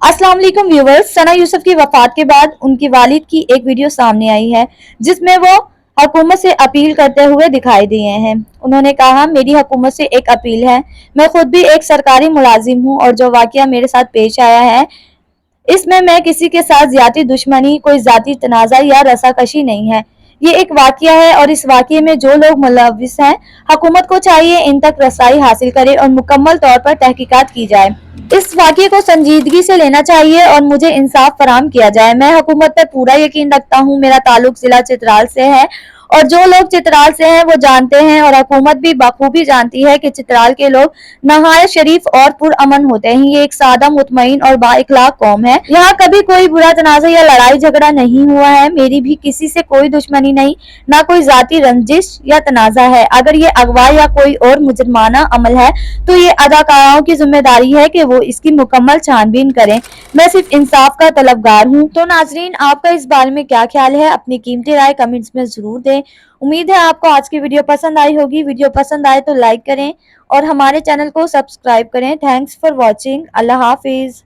अस्सलाम वालेकुम व्यूवर्स। सना यूसुफ की वफात के बाद उनकी वालिद की एक वीडियो सामने आई है जिसमें वो हुकूमत से अपील करते हुए दिखाई दिए हैं। उन्होंने कहा, मेरी हुकूमत से एक अपील है। मैं खुद भी एक सरकारी मुलाजिम हूँ और जो वाकया मेरे साथ पेश आया है इसमें मैं किसी के साथ ज़्यादा दुश्मनी, कोई ज़ाती तनाज़ा या रसाकशी नहीं है। ये एक वाकया है और इस वाकये में जो लोग मुलव्विस हैं, हुकूमत को चाहिए इन तक रसाई हासिल करे और मुकम्मल तौर पर तहकीकात की जाए। इस वाकये को संजीदगी से लेना चाहिए और मुझे इंसाफ फराहम किया जाए। मैं हुकूमत पर पूरा यकीन रखता हूँ। मेरा ताल्लुक जिला चित्राल से है और जो लोग चित्राल से हैं वो जानते हैं और हुकूमत भी बखूबी जानती है कि चित्राल के लोग नहायत शरीफ और पुरअमन होते हैं। ये एक सादा, मुतमईन और बाइखलाक कौम है। यहाँ कभी कोई बुरा तनाज़ा या लड़ाई झगड़ा नहीं हुआ है। मेरी भी किसी से कोई दुश्मनी नहीं, ना कोई जाती रंजिश या तनाज़ा है। अगर ये अगवा या कोई और मुजरमाना अमल है तो ये अदाकाराओं की जिम्मेदारी है कि वो इसकी मुकम्मल छानबीन करें। मैं सिर्फ इंसाफ का तलबगार हूँ। तो नाजरीन, आपका इस बारे में क्या ख्याल है? अपनी कीमती राय कमेंट्स में जरूर दें। उम्मीद है आपको आज की वीडियो पसंद आई होगी। वीडियो पसंद आए तो लाइक करें और हमारे चैनल को सब्सक्राइब करें। Thanks for watching. Allah Hafiz.